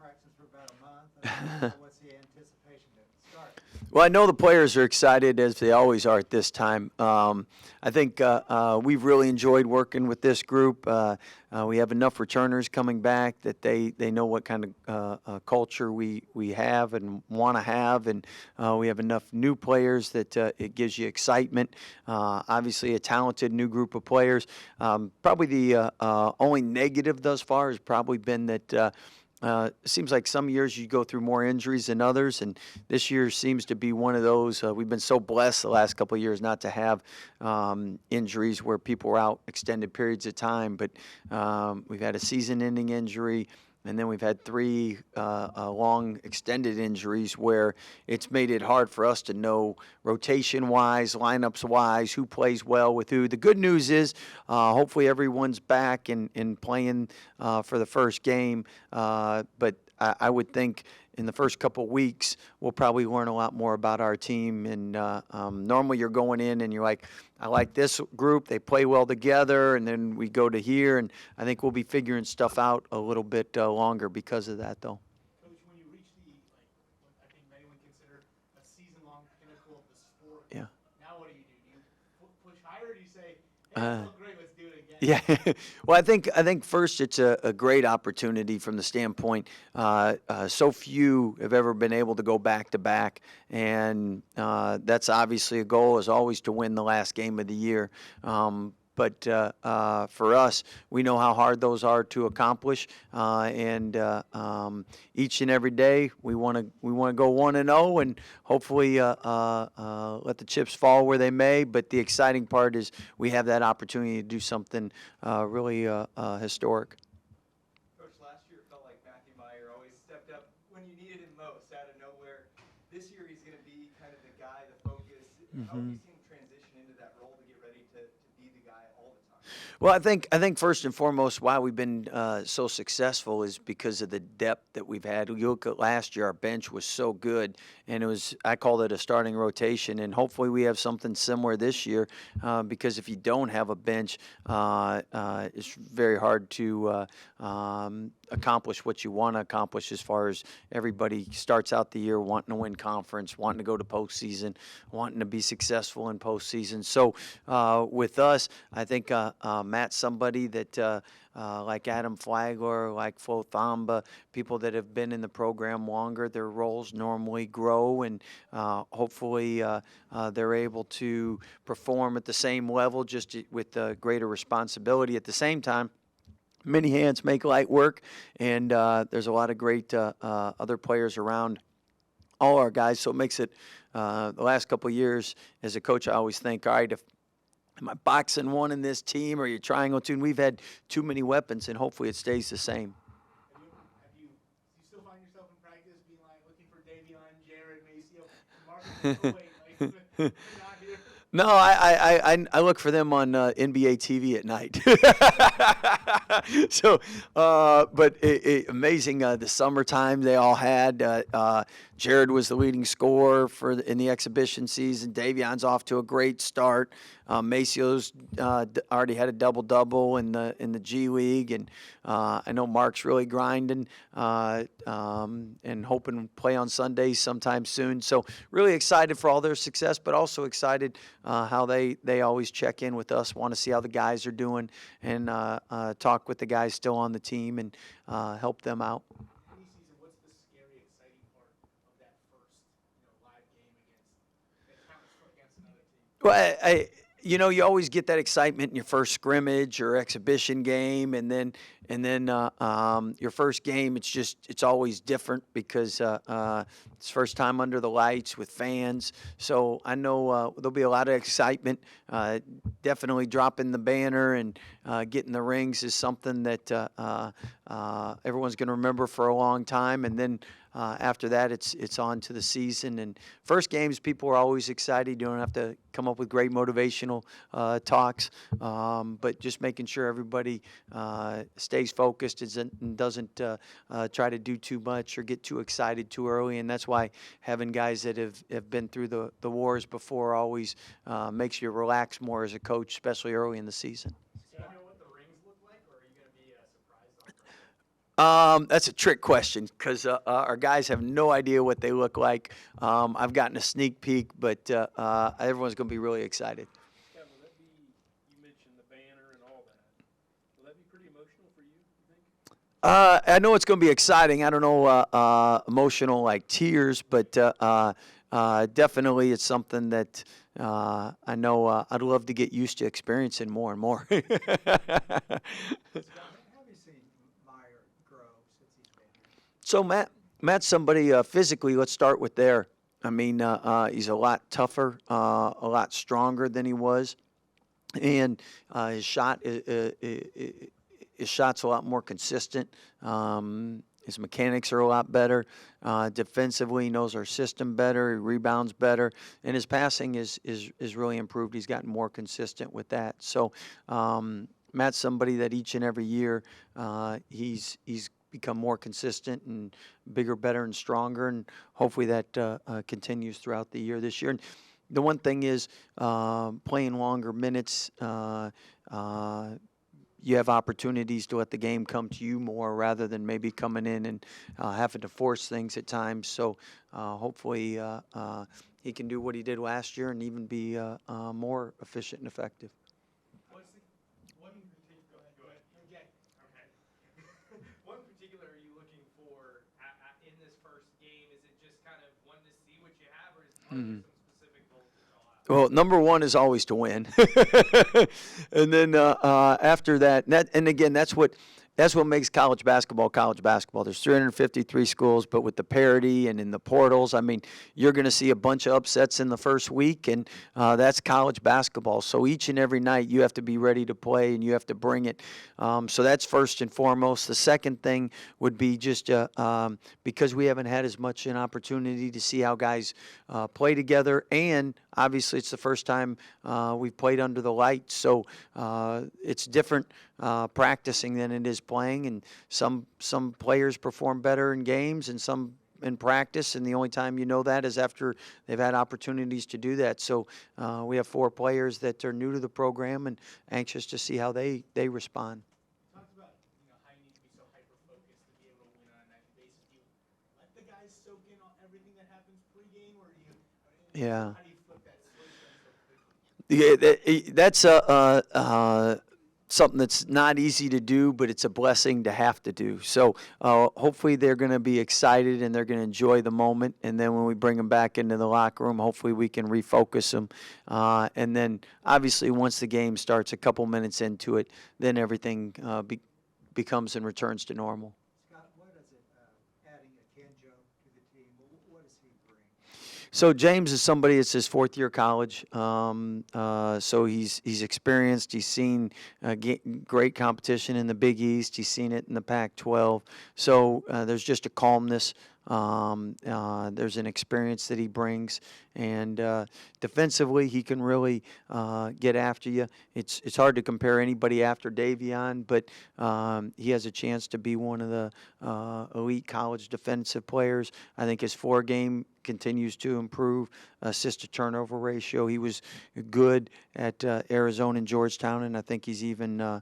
practicing for about a month. What's the anticipation to start? Well, I know the players are excited as they always are at this time. I think we've really enjoyed working with this group. We have enough returners coming back that they know what kind of culture we have and want to have, and we have enough new players that it gives you excitement. Obviously, a talented new group of players. Probably the only negative thus far has probably been that it seems like some years you go through more injuries than others, and this year seems to be one of those. We've been so blessed the last couple of years not to have injuries where people were out extended periods of time, but we've had a season-ending injury, and then we've had three long extended injuries where it's made it hard for us to know rotation-wise, lineups-wise, who plays well with who. The good news is hopefully everyone's back and playing for the first game, but I would think in the first couple of weeks, we'll probably learn a lot more about our team. And normally you're going in and you're like, I like this group. They play well together. And then we go to here. And I think we'll be figuring stuff out a little bit longer because of that, though. Coach, when you reach the, what I think many would consider a season-long pinnacle of the sport, Yeah. now what do? Do you push higher, or do you say, hey, that felt great, let's do it again? Yeah, well, I think first it's a great opportunity from the standpoint. So few have ever been able to go back to back, and that's obviously a goal is always to win the last game of the year. But for us, we know how hard those are to accomplish, and each and every day we want to go 1-0, and hopefully let the chips fall where they may. But the exciting part is we have that opportunity to do something really historic. Coach, last year it felt like Matthew Meyer always stepped up when you needed him most out of nowhere. This year he's going to be kind of the guy, the focus. How have you seen him transition into that role to get ready to be the guy all the time? Well, I think first and foremost why we've been so successful is because of the depth that we've had. You look at last year, our bench was so good, and I called it a starting rotation, and hopefully we have something similar this year because if you don't have a bench, it's very hard to accomplish what you want to accomplish as far as everybody starts out the year wanting to win conference, wanting to go to postseason, wanting to be successful in postseason. So with us, I think Matt's somebody that like Adam Flagler, like Flo Thamba, people that have been in the program longer, their roles normally grow, and hopefully they're able to perform at the same level, just with greater responsibility. At the same time, many hands make light work, and there's a lot of great other players around all our guys, so it makes it the last couple of years as a coach, I always think, all right, am I boxing one in this team, or are you triangle two? And we've had too many weapons, and hopefully it stays the same. Do you still find yourself in practice being like looking for Davion, Jared, Maceo, Marcus? Oh, wait, they're not here. No, I look for them on NBA TV at night. So, but amazing the summertime they all had. Jared was the leading scorer in the exhibition season. Davion's off to a great start. Maceo's already had a double-double in the G League, and I know Mark's really grinding and hoping to play on Sundays sometime soon. So really excited for all their success, but also excited how they always check in with us, want to see how the guys are doing, and talk with the guys still on the team and help them out. Preseason, what's the scary, exciting part of that first, live game against another team? Well, you always get that excitement in your first scrimmage or exhibition game, and then your first game. It's always different because it's first time under the lights with fans. So I know there'll be a lot of excitement. Definitely dropping the banner and getting the rings is something that everyone's going to remember for a long time, and then. After that, it's on to the season. And first games, people are always excited. You don't have to come up with great motivational talks, but just making sure everybody stays focused and doesn't try to do too much or get too excited too early. And that's why having guys that have been through the wars before always makes you relax more as a coach, especially early in the season. Do you know what the rings look like, or are you going to be surprised on That's a trick question because our guys have no idea what they look like. I've gotten a sneak peek, but everyone's going to be really excited. Yeah, will that be, you mentioned the banner and all that. Will that be pretty emotional for you think? I know it's going to be exciting. I don't know emotional like tears, but definitely it's something that I know I'd love to get used to experiencing more and more. Scott, how have you seen Meyer grow since he's been here? So Matt's somebody physically. Let's start with there. I mean, he's a lot tougher, a lot stronger than he was, and his shot's a lot more consistent. His mechanics are a lot better. Defensively, he knows our system better. He rebounds better, and his passing is really improved. He's gotten more consistent with that. So Matt's somebody that each and every year he's become more consistent and bigger, better, and stronger, and hopefully that continues throughout the year this year. And the one thing is playing longer minutes. You have opportunities to let the game come to you more rather than maybe coming in and having to force things at times. So hopefully he can do what he did last year and even be more efficient and effective. What's the, one particular, go ahead. Yeah, okay. One particular are you looking for in this first game? Is it just kind of wanting to see what you have, or is there some specific goals to call out? Well, number one is always to win, and then after that, and again, that's what makes college basketball college basketball. There's 353 schools, but with the parity and in the portals, I mean, you're going to see a bunch of upsets in the first week, and that's college basketball. So each and every night, you have to be ready to play, and you have to bring it. So that's first and foremost. The second thing would be just because we haven't had as much an opportunity to see how guys play together, and obviously it's the first time we've played under the lights, so it's different practicing than it is playing, and some players perform better in games and some in practice, and the only time you know that is after they've had opportunities to do that. So we have 4 players that are new to the program and anxious to see how they respond. You talked about, how you need to be so hyper-focused to be able to win on a nightly basis. Do you let the guys soak in on everything that happens pregame, or do you, Yeah. how do you flip that switch then so quickly? Yeah, that's something that's not easy to do, but it's a blessing to have to do. So hopefully they're going to be excited and they're going to enjoy the moment. And then when we bring them back into the locker room, hopefully we can refocus them. And then obviously once the game starts, a couple minutes into it, then everything becomes and returns to normal. Scott, what is it, adding a Kenjo to the team? What does he bring? So James is somebody that's his 4th year college. So he's experienced. He's seen great competition in the Big East. He's seen it in the Pac-12. So there's just a calmness. There's an experience that he brings, and defensively he can really get after you. It's hard to compare anybody after Davion, but he has a chance to be one of the elite college defensive players. I think his 4-game continues to improve. Assist to turnover ratio, he was good at Arizona and Georgetown, and I think he's even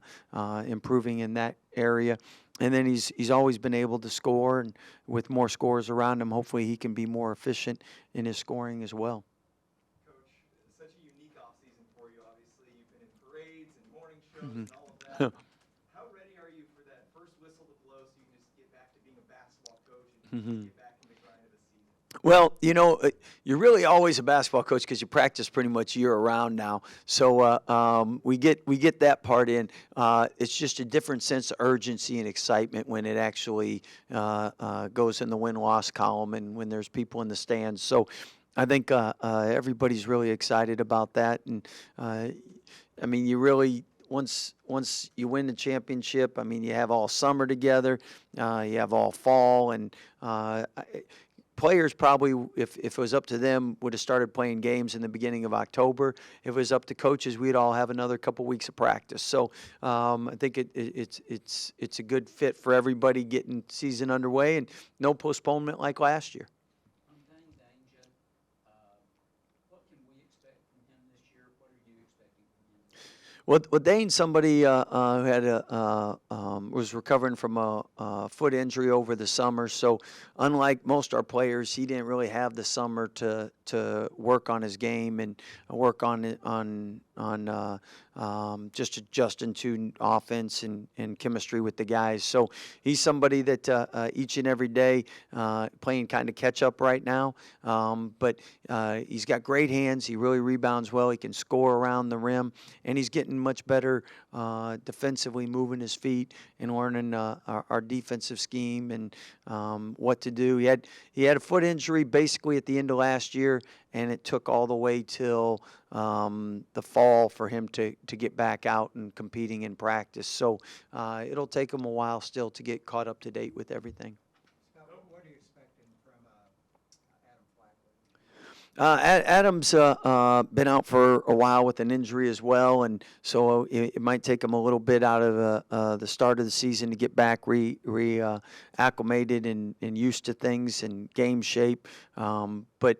improving in that area. And then he's always been able to score, and with more scores around him, hopefully he can be more efficient in his scoring as well. Coach, such a unique offseason for you, obviously. You've been in parades and morning shows and all of that. How ready are you for that first whistle to blow so you can just get back to being a basketball coach and get back in the grind of the season? Well, you're really always a basketball coach because you practice pretty much year-round now. So we get that part in. It's just a different sense of urgency and excitement when it actually goes in the win-loss column and when there's people in the stands. So I think everybody's really excited about that. And, I mean, you really – once you win the championship, I mean, you have all summer together. You have all fall. And players probably, if it was up to them, would have started playing games in the beginning of October. If it was up to coaches, we'd all have another couple weeks of practice. So I think it's a good fit for everybody getting season underway, and no postponement like last year. On Dane Danger, what can we expect from him this year? What are you expecting from him? Well, Dane's somebody who had was recovering from a foot injury over the summer. So, unlike most our players, he didn't really have the summer to work on his game and work on just adjusting to offense and chemistry with the guys. So he's somebody that each and every day playing kind of catch up right now. But he's got great hands. He really rebounds well. He can score around the rim, and he's getting much better defensively, moving his feet and learning our defensive scheme and what to do. He had a foot injury basically at the end of last year, and it took all the way till the fall for him to get back out and competing in practice. So it'll take him a while still to get caught up to date with everything. Scott, what are you expecting from Adam Flacco? Adam's been out for a while with an injury as well, and so it might take him a little bit out of the start of the season to get back acclimated and used to things and game shape. But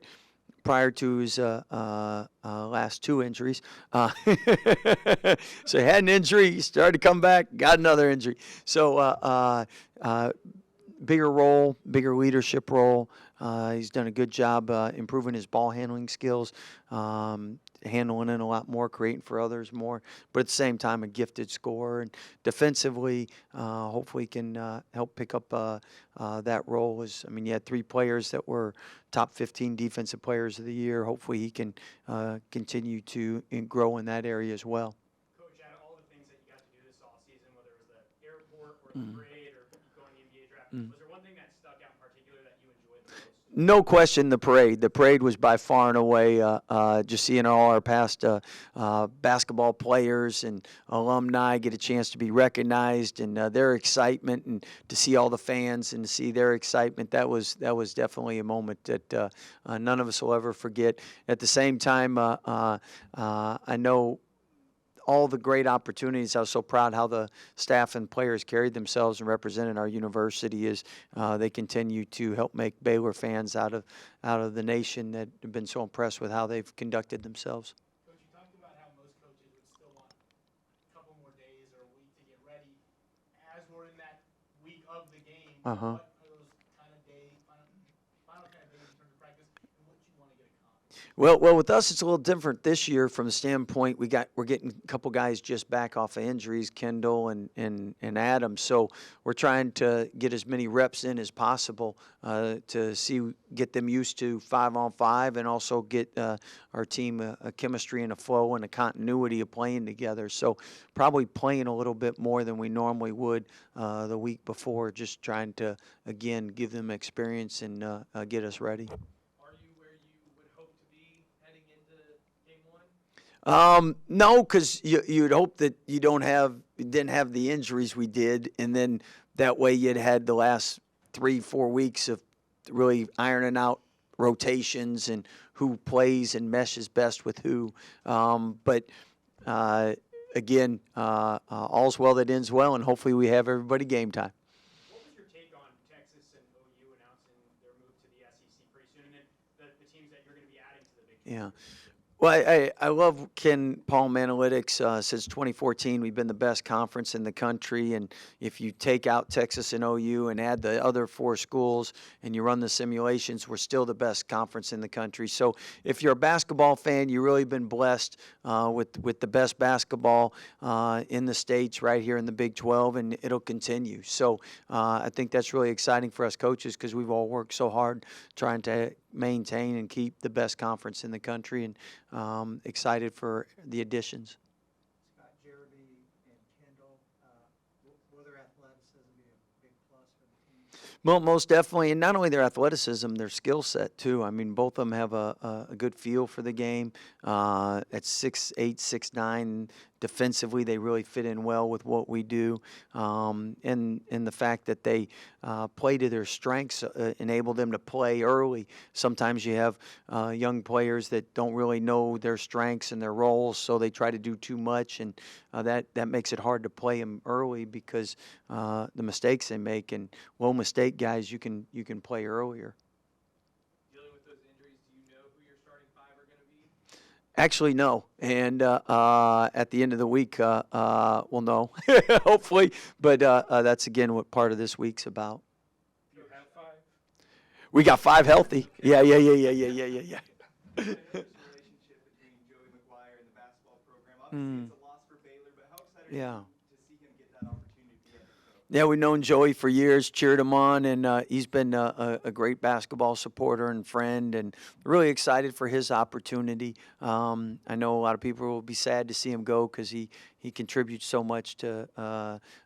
prior to his last two injuries. So he had an injury, he started to come back, got another injury. So bigger role, bigger leadership role. He's done a good job improving his ball handling skills, handling it a lot more, creating for others more. But at the same time, a gifted scorer. And defensively, hopefully can help pick up that role. You had 3 players that were top 15 defensive players of the year. Hopefully he can continue to grow in that area as well. Coach, out of all the things that you got to do this offseason, whether it was the airport or the parade or going to the NBA draft, was there one thing that stuck out in particular that you enjoyed the most? No question, the parade. The parade was by far and away just seeing all our past basketball players and alumni get a chance to be recognized and their excitement, and to see all the fans and to see their excitement. That was definitely a moment that none of us will ever forget. At the same time, I know all the great opportunities. I was so proud how the staff and players carried themselves and represented our university as they continue to help make Baylor fans out of the nation that have been so impressed with how they've conducted themselves. Coach, you talked about how most coaches would still want a couple more days or a week to get ready. As we're in that week of the game, Uh-huh. what are those kind of days, final kind of days in terms of practice, and what you want to get accomplished? Well, with us, it's a little different this year from the standpoint we're getting a couple guys just back off of injuries, Kendall and Adam. So we're trying to get as many reps in as possible to get them used to 5-on-5 and also get our team a chemistry and a flow and a continuity of playing together. So probably playing a little bit more than we normally would the week before, just trying to, again, give them experience and get us ready. No, because you'd hope that you didn't have the injuries we did, and then that way you'd had the last 3-4 weeks of really ironing out rotations and who plays and meshes best with who. But again, all's well that ends well, and hopefully we have everybody game time. What was your take on Texas and OU announcing their move to the SEC pretty soon, and then the teams that you're going to be adding to the Big 12? Yeah. Well, I love Ken Palm Analytics. Since 2014, we've been the best conference in the country. And if you take out Texas and OU and add the other 4 schools and you run the simulations, we're still the best conference in the country. So if you're a basketball fan, you've really been blessed with the best basketball in the States right here in the Big 12, and it'll continue. So I think that's really exciting for us coaches because we've all worked so hard trying to maintain and keep the best conference in the country, and excited for the additions. Scott, Jeremy, and Kendall, will their athleticism be a big plus for the team? Well, most definitely, and not only their athleticism, their skill set too. I mean, both of them have a good feel for the game. At 6'8", 6'9", defensively, they really fit in well with what we do, and the fact that they play to their strengths enable them to play early. Sometimes you have young players that don't really know their strengths and their roles, so they try to do too much, and that makes it hard to play them early because the mistakes they make. And low mistake guys, you can play earlier. Dealing with those injuries, do you know who your starting 5 are going to be? Actually, no. And at the end of the week, we'll know, hopefully. But that's, again, what part of this week's about. You have 5? We got 5 healthy. Yeah. I noticed the relationship between Joey McGuire and the basketball program. Obviously, it's a loss for Baylor, but how excited Yeah. are you to see him get that opportunity to be head coach? Yeah, we've known Joey for years, cheered him on, and he's been a great basketball supporter and friend, and really excited for his opportunity. I know a lot of people will be sad to see him go because he contributes so much to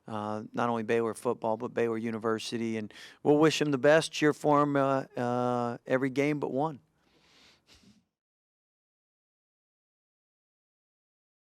not only Baylor football, but Baylor University, and we'll wish him the best, cheer for him every game but one.